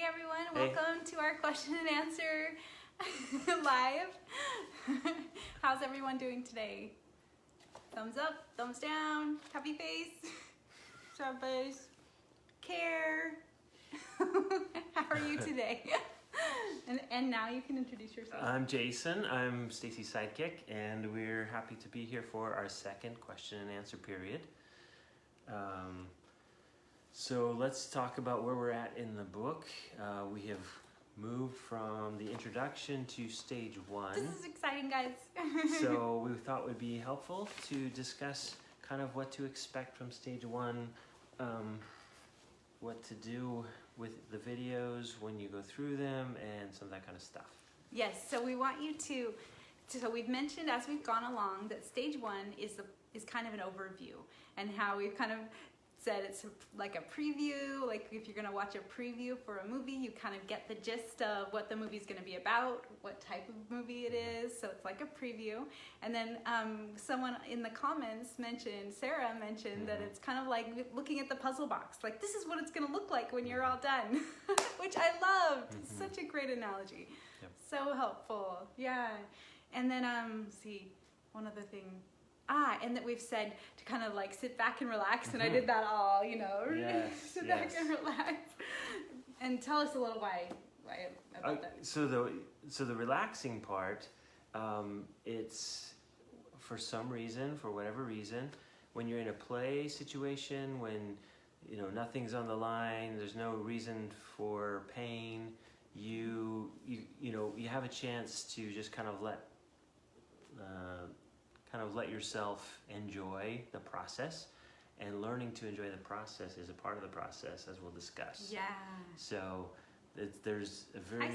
Hey everyone, Hey. welcome to our question and answer live. How's everyone doing today? Thumbs up, thumbs down, happy face, sad face, care. How are you today? And now you can introduce yourself. I'm Jason, I'm Stacy's sidekick, and we're happy to be here for our second question and answer period. So let's talk about where we're at in the book. We have moved from the introduction to stage 1. This is exciting, guys. So we thought it would be helpful to discuss kind of what to expect from stage 1, what to do with the videos when you go through them, and some of that kind of stuff. Yes, so we want you to, so we've mentioned as we've gone along that stage 1 is kind of an overview, and how we've kind of said it's like a preview, like if you're gonna watch a preview for a movie, you kind of get the gist of what the movie's gonna be about, what type of movie it is, so it's like a preview. And then someone in the comments mentioned, Sarah mentioned that it's kind of like looking at the puzzle box, like this is what it's gonna look like when you're all done, which I love. Such a great analogy. Yep. So helpful, yeah. And then, see, one other thing. And that we've said to kind of like sit back and relax, and I did that all, you know, sit back and relax. And tell us a little why about that. So the relaxing part, it's for some reason, for whatever reason, when you're in a play situation, when nothing's on the line, there's no reason for pain, you have a chance to just kind of let yourself enjoy the process, and learning to enjoy the process is a part of the process, as we'll discuss. Yeah. So there's a Hi,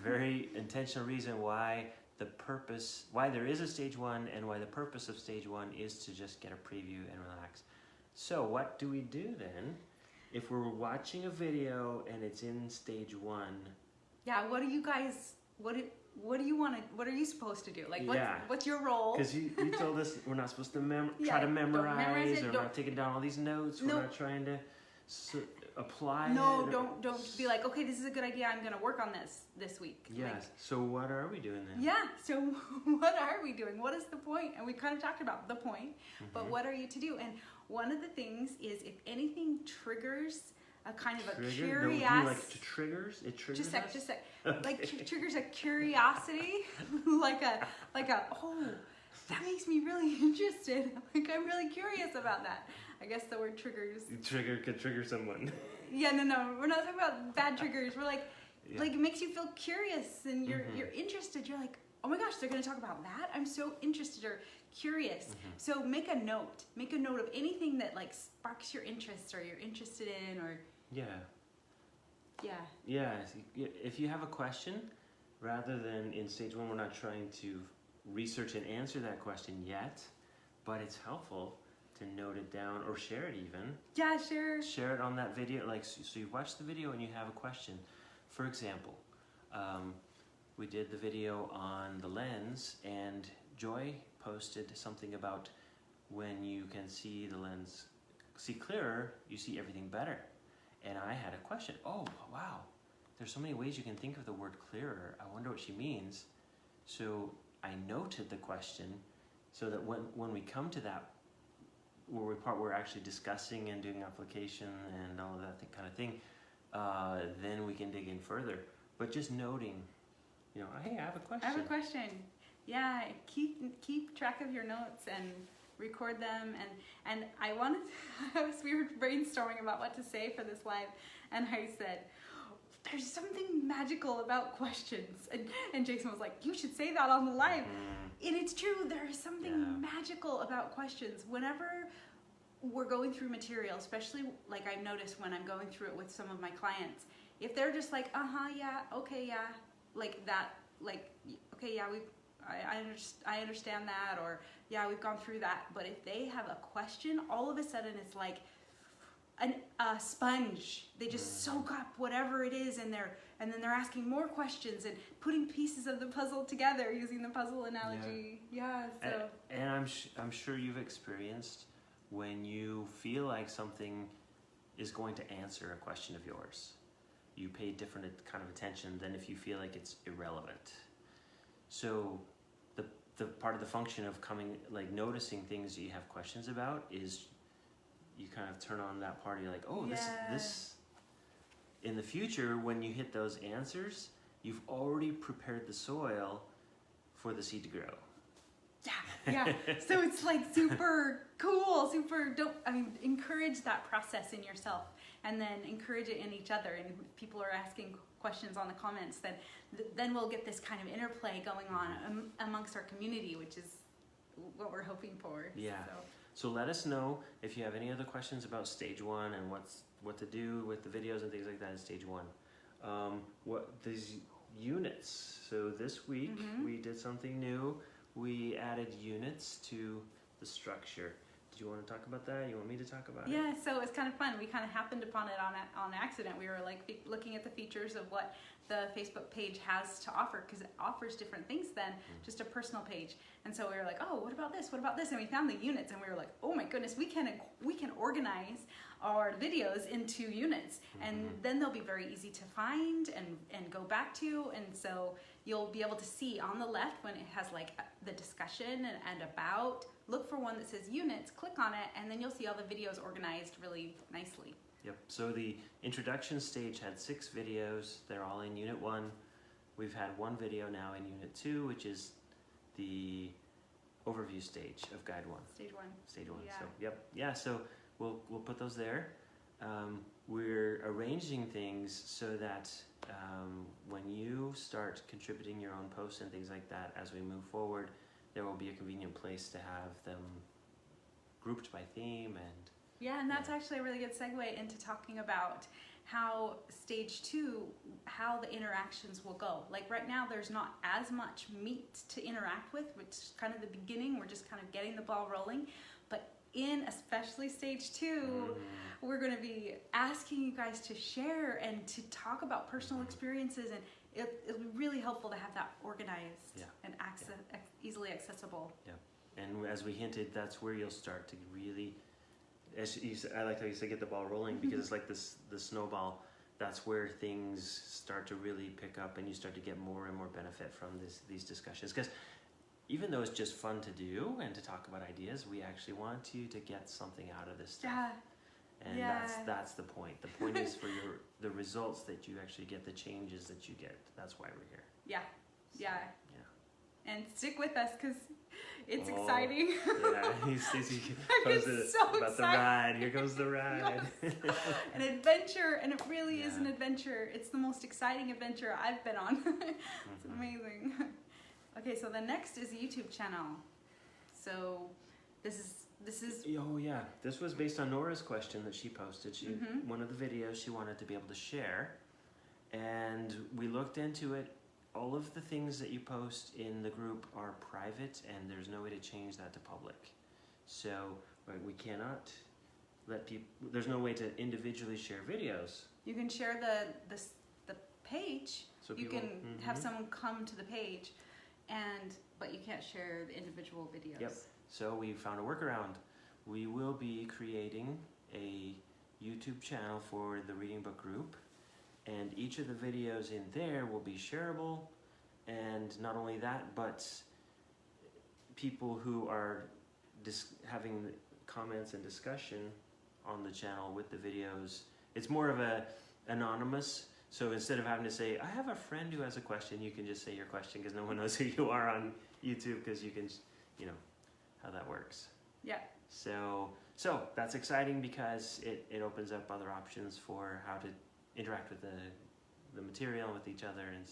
very intentional reason why there is a stage 1, and why the purpose of stage 1 is to just get a preview and relax. So what do we do then if we're watching a video and it's in stage 1? Yeah. What do you guys? What do you want to? What are you supposed to do? Like, what's your role? Because you told us we're not supposed to try to memorize, or we're not taking down all these notes. We're not trying to apply. No, don't be like, okay, this is a good idea. I'm gonna work on this week. Yes. Like, so what are we doing then? Yeah. So what are we doing? What is the point? And we kind of talked about the point, but what are you to do? And one of the things is, if anything triggers a kind of a curiosity. No, like triggers? It triggers just us? a sec. Like triggers a curiosity, like a oh, that makes me really interested. Like, I'm really curious about that. I guess the word triggers. Could trigger someone. Yeah, no, we're not talking about bad triggers. We're like it makes you feel curious, and you're interested. You're like, oh my gosh, they're gonna talk about that? I'm so interested or curious. So make a note of anything that like sparks your interest, or you're interested in, or if you have a question, rather than in stage 1, we're not trying to research and answer that question yet, but it's helpful to note it down, or share it even. Yeah, share it on that video. Like, so you watch the video and you have a question. For example, we did the video on the lens, and Joy posted something about when you can see the lens, see clearer, you see everything better. And I had a question. Oh, wow. There's so many ways you can think of the word clearer. I wonder what she means. So I noted the question, so that when we come to that we're actually discussing and doing application and all of that kind of thing, then we can dig in further. But just noting, hey, I have a question. I have a question. Yeah, keep track of your notes and record them. And we were brainstorming about what to say for this live, and I said, there's something magical about questions. And Jason was like, you should say that on the live. And it's true, there is something magical about questions. Whenever we're going through material, especially like I've noticed when I'm going through it with some of my clients, if they're just like, yeah, okay, yeah, like that, like, okay, yeah, I understand that, or yeah, we've gone through that. But if they have a question, all of a sudden it's like a sponge. They just soak up whatever it is, and then they're asking more questions and putting pieces of the puzzle together, using the puzzle analogy. And I'm sure you've experienced when you feel like something is going to answer a question of yours. you pay different kind of attention than if you feel like it's irrelevant. So the part of the function of coming, like noticing things that you have questions about, is you kind of turn on that part. You're like, oh, this in the future, when you hit those answers, you've already prepared the soil for the seed to grow. Yeah. So it's like super cool, encourage that process in yourself, and then encourage it in each other. And if people are asking questions on the comments, then we'll get this kind of interplay going on amongst our community, which is what we're hoping for. Yeah. So let us know if you have any other questions about stage 1 and what to do with the videos and things like that in stage 1. What these units. So this week we did something new. We added units to the structure. Do you want to talk about that? You want me to talk about it? Yeah, so it was kind of fun. We kind of happened upon it on accident. We were like looking at the features of what the Facebook page has to offer, because it offers different things than just a personal page. And so we were like, oh, what about this? What about this? And we found the units, and we were like, oh my goodness, we can organize our videos into units, and then they'll be very easy to find and go back to. And so you'll be able to see on the left when it has like the discussion and about, look for one that says units, click on it, and then you'll see all the videos organized really nicely. Yep, so the introduction stage had 6 videos. They're all in Unit 1. We've had 1 video now in Unit 2, which is the overview stage of Guide 1. Stage 1. Stage 1, Yeah. so yep. Yeah, so we'll put those there. We're arranging things so that when you start contributing your own posts and things like that, as we move forward, there will be a convenient place to have them grouped by theme. And yeah, and that's actually a really good segue into talking about how stage 2, how the interactions will go. Like right now, there's not as much meat to interact with, which is kind of the beginning. We're just kind of getting the ball rolling. But in especially stage 2, we're going to be asking you guys to share and to talk about personal experiences, and it'll be really helpful to have that organized and easily accessible. Yeah, and as we hinted, that's where you'll start to really, as you said, I like how you said, get the ball rolling, because it's like the snowball. That's where things start to really pick up, and you start to get more and more benefit from these discussions. Because even though it's just fun to do and to talk about ideas, we actually want you to get something out of this stuff. Yeah. And that's the point. The point is for the results that you actually get, the changes that you get. That's why we're here. Yeah. So, yeah. And stick with us, because it's Oh, exciting. Yeah, Stacy posted so about the ride. Here goes the ride. Yes. An adventure, and it really is an adventure. It's the most exciting adventure I've been on. It's amazing. Okay, so the next is a YouTube channel. So this is Oh yeah, this was based on Nora's question that she posted. She one of the videos she wanted to be able to share, and we looked into it. All of the things that you post in the group are private, and there's no way to change that to public. So we cannot let people. There's no way to individually share videos. You can share the page. So you people, can have someone come to the page, but you can't share the individual videos. Yep. So we found a workaround. We will be creating a YouTube channel for the reading book group, and each of the videos in there will be shareable. And not only that, but people who are having comments and discussion on the channel with the videos, it's more of a anonymous. So instead of having to say, I have a friend who has a question, you can just say your question, because no one knows who you are on YouTube, because you can, how that works. Yeah. So that's exciting, because it opens up other options for how to interact with the material, with each other. And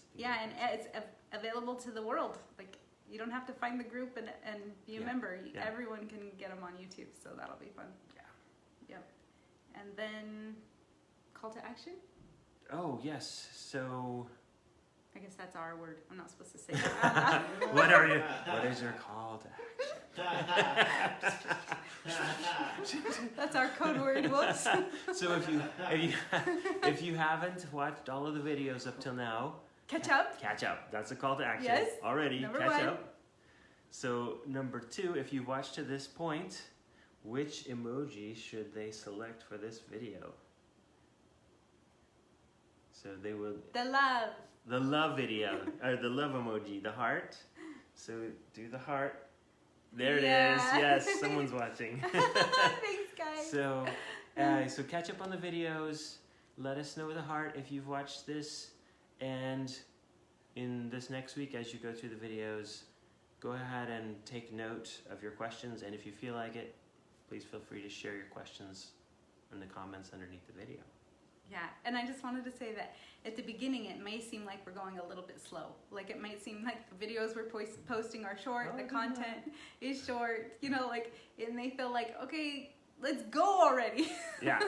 it's available to the world. Like, you don't have to find the group and be a member. Yeah. Everyone can get them on YouTube, so that'll be fun. Yeah. Yep. And then call to action? Oh, yes. So I guess that's our word. I'm not supposed to say that. what is your call to action? That's our code word. Whoops. So if you haven't watched all of the videos up till now, Catch up. Catch up. That's a call to action. Yes. Already. Number Catch 1. up. So number 2, if you've watched to this point, which emoji should they select for this video? So they will. The love. The love video, or the love emoji, the heart. So do the heart. There it is. Yes, someone's watching. Thanks, guys. So catch up on the videos. Let us know with a heart if you've watched this. And in this next week, as you go through the videos, go ahead and take note of your questions. And if you feel like it, please feel free to share your questions in the comments underneath the video. Yeah, and I just wanted to say that at the beginning it may seem like we're going a little bit slow. Like it might seem like the videos we're posting are short, the content is short, you know, like it may feel like, okay, let's go already. Yeah.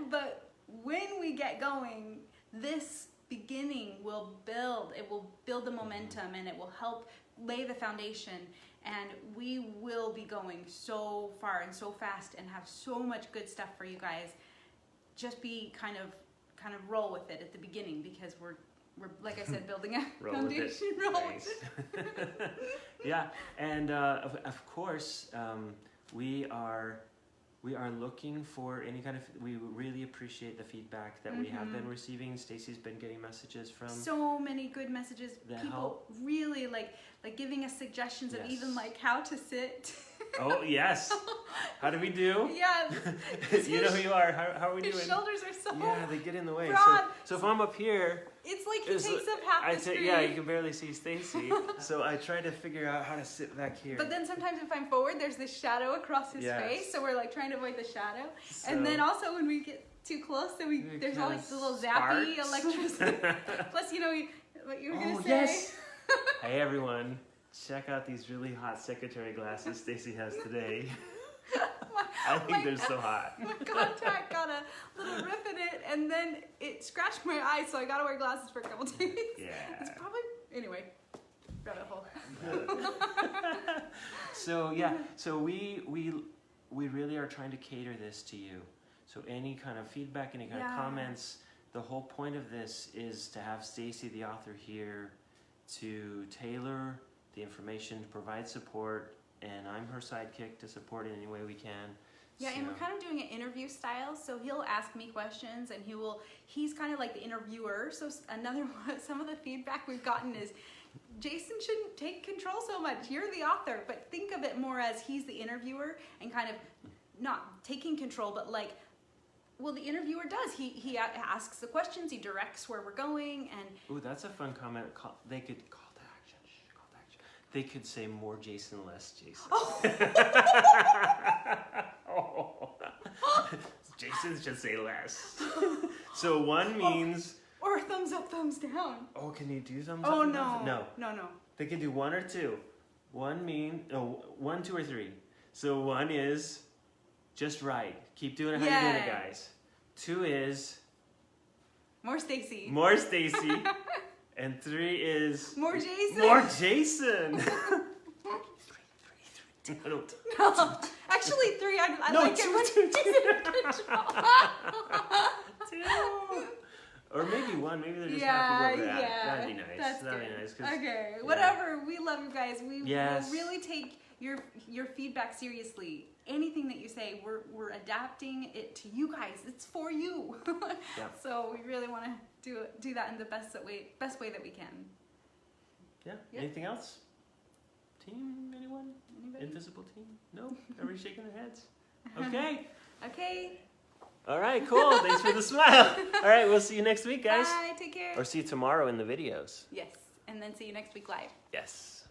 But when we get going, this beginning will build, it will build the momentum and it will help lay the foundation, and we will be going so far and so fast and have so much good stuff for you guys. Just be kind of roll with it at the beginning, because we're like I said, building a foundation. Roll with it. Yeah, and of course we are looking for any kind of. We really appreciate the feedback that we have been receiving. Stacy's been getting messages from so many good messages. People help. Really like giving us suggestions of even like how to sit. Oh yes, how do we do? Yeah, you know who you are. How are we doing? His shoulders are so yeah, they get in the way. broad. So if I'm up here, it's like he takes up half the screen. Yeah, you can barely see Stacy. So I try to figure out how to sit back here. But then sometimes if I'm forward, there's this shadow across his face, so we're like trying to avoid the shadow. So and then also when we get too close, so there's all like the little zappy electricity. Plus, you know what you were gonna say. Yes. Hey everyone, check out these really hot secretary glasses Stacy has today. I think they're so hot. My contact got a little rip in it, and then it scratched my eye, so I gotta wear glasses for a couple days. Yeah. It's probably anyway. Rabbit hole. So yeah, so we really are trying to cater this to you. So any kind of feedback, any kind of comments. The whole point of this is to have Stacy, the author, here to tailor the information, to provide support, and I'm her sidekick to support in any way we can. Yeah, and we're kind of doing an interview style, so he'll ask me questions, and he's kind of like the interviewer. So some of the feedback we've gotten is, Jason shouldn't take control so much. You're the author, but think of it more as he's the interviewer and kind of not taking control, but like, well, the interviewer does. He asks the questions, he directs where we're going, and... Ooh, that's a fun comment. They could call to action. Call to action. They could say more Jason, less Jason. Oh. Jason should say less. So one means... Or thumbs up, thumbs down. Oh, can you do thumbs up? Oh, no. No. They can do 1 or 2. 1, 2, or 3. So 1 is just right. Keep doing it how you're doing it, guys. 2 is... More Stacy. More Stacy. And 3 is... More Jason. More Jason. 3. No, actually 3. I like it when he's in control. 2. Or maybe 1. Maybe they're just happy where they're at. That'd be nice. That'd be nice. Okay, whatever. We love you guys. We will really take your feedback seriously. Anything that you say, we're adapting it to you guys. It's for you. So we really want to do that in the best way that we can. Yeah. Anything else? Team? Anyone? Anybody? Invisible team? No? Everybody shaking their heads? Okay. Okay. All right, cool. Thanks for the smile. All right, we'll see you next week, guys. Bye. Take care. Or see you tomorrow in the videos. Yes. And then see you next week live. Yes.